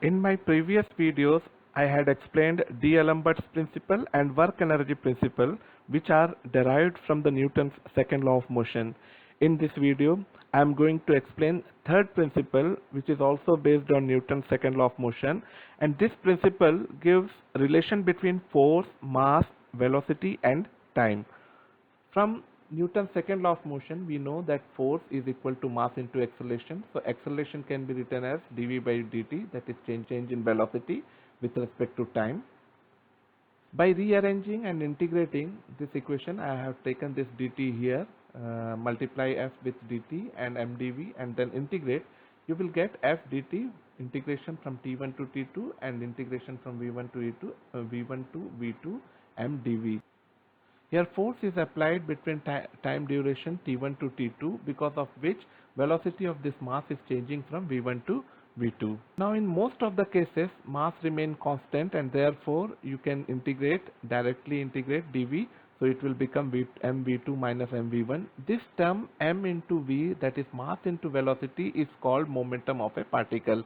In my previous videos, I had explained D'Alembert's principle and work energy principle, which are derived from the Newton's second law of motion. In this video, I am going to explain third principle, which is also based on Newton's second law of motion, and this principle gives relation between force, mass, velocity and time. From Newton's second law of motion, we know that force is equal to mass into acceleration. So acceleration can be written as dv by dt, that is change in velocity with respect to time. By rearranging and integrating this equation, I have taken this dt here, multiply f with dt and mdv, and then integrate. You will get f dt integration from t1 to t2 and integration from v1 to v1 to v2 mdv. Here force is applied between time duration t1 to t2, because of which velocity of this mass is changing from v1 to v2. Now in most of the cases mass remain constant, and therefore you can directly integrate dv, so it will become mv2 minus mv1. This term m into v, that is mass into velocity, is called momentum of a particle.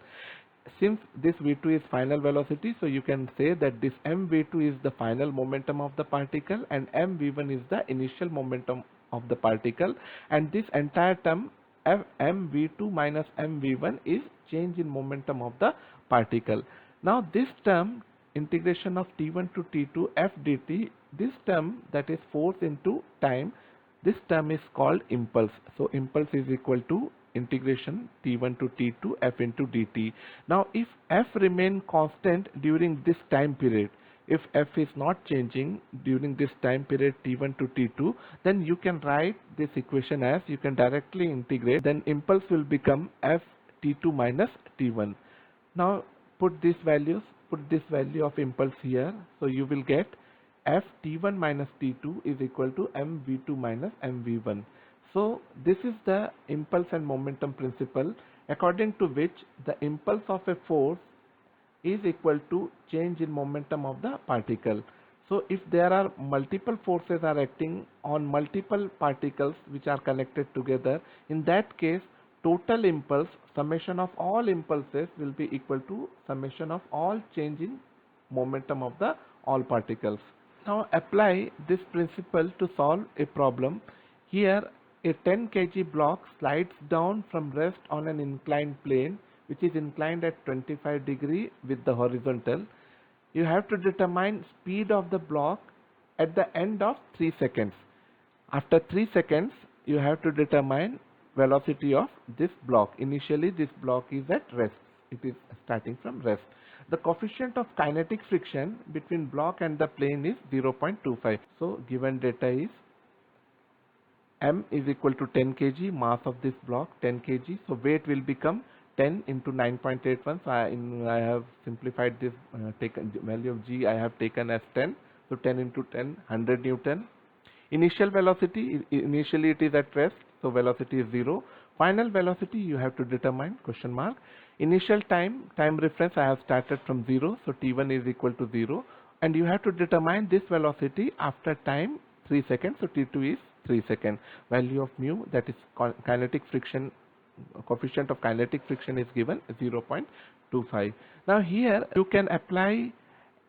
Since this v2 is final velocity, so you can say that this mv2 is the final momentum of the particle and mv1 is the initial momentum of the particle, and this entire term mv2 minus mv1 is change in momentum of the particle. Now this term integration of t1 to t2 f dt, this term, that is force into time, this term is called impulse. So impulse is equal to integration t1 to t2 f into dt. Now if f remain constant during this time period, if f is not changing during this time period t1 to t2, then you can write this equation as, you can directly integrate, then impulse will become f t2 minus t1. Now put this value of impulse here, so you will get f t1 minus t2 is equal to mv2 minus mv1. So this is the impulse and momentum principle, according to which the impulse of a force is equal to change in momentum of the particle. So if there are multiple forces are acting on multiple particles which are connected together, in that case total impulse, summation of all impulses, will be equal to summation of all change in momentum of the all particles. Now apply this principle to solve a problem. Here a 10 kg block slides down from rest on an inclined plane, which is inclined at 25 degree with the horizontal. You have to determine speed of the block at the end of 3 seconds. After 3 seconds, you have to determine velocity of this block. Initially this block is at rest, it is starting from rest. The coefficient of kinetic friction between block and the plane is 0.25. So given data is m is equal to 10 kg, mass of this block 10 kg, so weight will become 10 into 9.81. So I have simplified this, taken value of g I have taken as 10, so 10 into 10, 100 Newton. Initial velocity, initially it is at rest, so velocity is 0. Final velocity you have to determine, question mark. Initial time reference, I have started from 0, so t1 is equal to 0, and you have to determine this velocity after time 3 seconds, so t2 is 3 seconds. Value of mu, that is kinetic friction, coefficient of kinetic friction, is given 0.25. Now here you can apply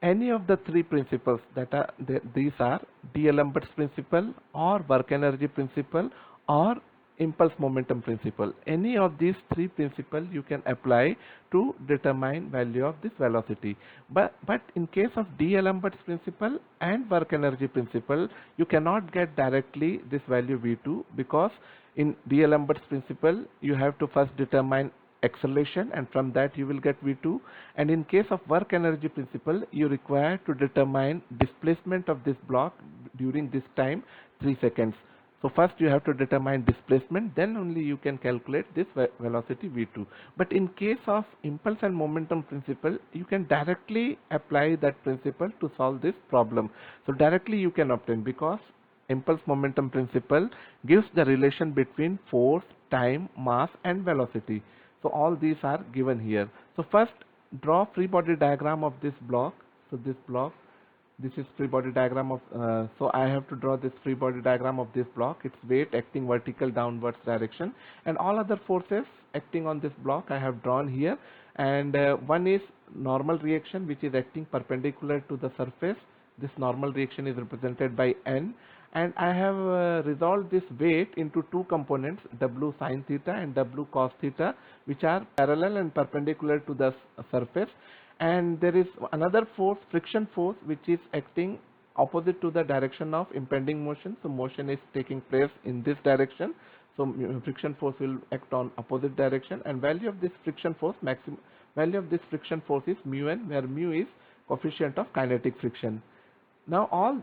any of the three principles that are these are D'Alembert's principle or work energy principle or impulse momentum principle. Any of these three principles you can apply to determine value of this velocity. But in case of D'Alembert's principle and work energy principle, you cannot get directly this value v2, because in D'Alembert's principle you have to first determine acceleration, and from that you will get v2, and in case of work energy principle you require to determine displacement of this block during this time 3 seconds. So first you have to determine displacement, then only you can calculate this velocity v2. But in case of impulse and momentum principle, you can directly apply that principle to solve this problem. So directly you can obtain, because impulse momentum principle gives the relation between force, time, mass and velocity. So all these are given here. So first draw free body diagram of this block. So this block, this is free body diagram of, so I have to draw this free body diagram of this block. Its weight acting vertical downwards direction, and all other forces acting on this block I have drawn here. and one is normal reaction which is acting perpendicular to the surface. This normal reaction is represented by N, and I have resolved this weight into two components, W sin theta and W cos theta, which are parallel and perpendicular to the surface. And there is another force, friction force, which is acting opposite to the direction of impending motion. So motion is taking place in this direction, so friction force will act on opposite direction, and value of this friction force, maximum value of this friction force is mu n, where mu is coefficient of kinetic friction. Now all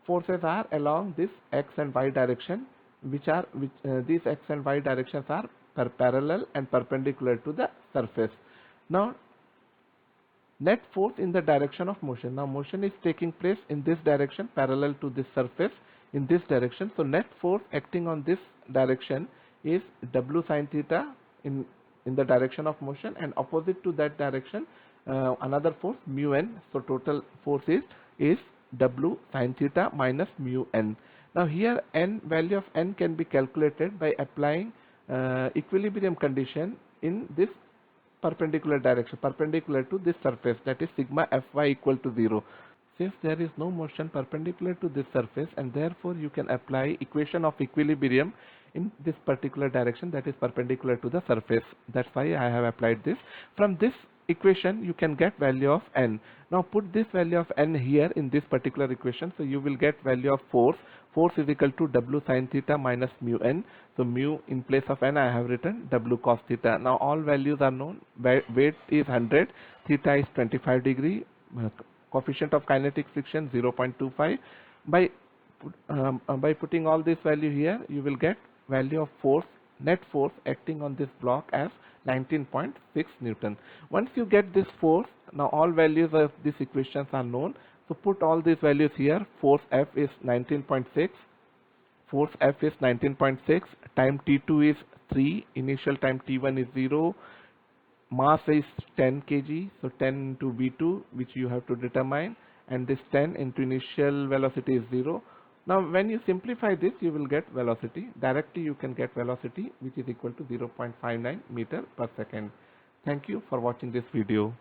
forces are along this x and y direction, these x and y directions are parallel and perpendicular to the surface. Now net force in the direction of motion. Now motion is taking place in this direction, parallel to this surface in this direction. So net force acting on this direction is W sin theta in the direction of motion, and opposite to that direction another force mu n. So total force is W sin theta minus mu n. Now here value of n can be calculated by applying equilibrium condition in this perpendicular direction, perpendicular to this surface, that is sigma Fy equal to 0. Since there is no motion perpendicular to this surface, and therefore you can apply equation of equilibrium in this particular direction, that is perpendicular to the surface. That's why I have applied this. From this equation you can get value of n. Now put this value of n here in this particular equation, so you will get value of force. Force is equal to W sin theta minus mu n. So mu in place of n I have written W cos theta. Now all values are known. Weight is 100, theta is 25 degree, coefficient of kinetic friction 0.25. By putting all this value here, you will get value of force, net force acting on this block as 19.6 Newton. Once you get this force, now all values of these equations are known. So put all these values here. Force F is 19.6. Force F is 19.6. Time T2 is 3. Initial time T1 is 0. Mass is 10 kg. So 10 into V2, which you have to determine. And this 10 into initial velocity is 0. Now when you simplify this, you will get velocity. Directly you can get velocity, which is equal to 0.59 meter per second. Thank you for watching this video.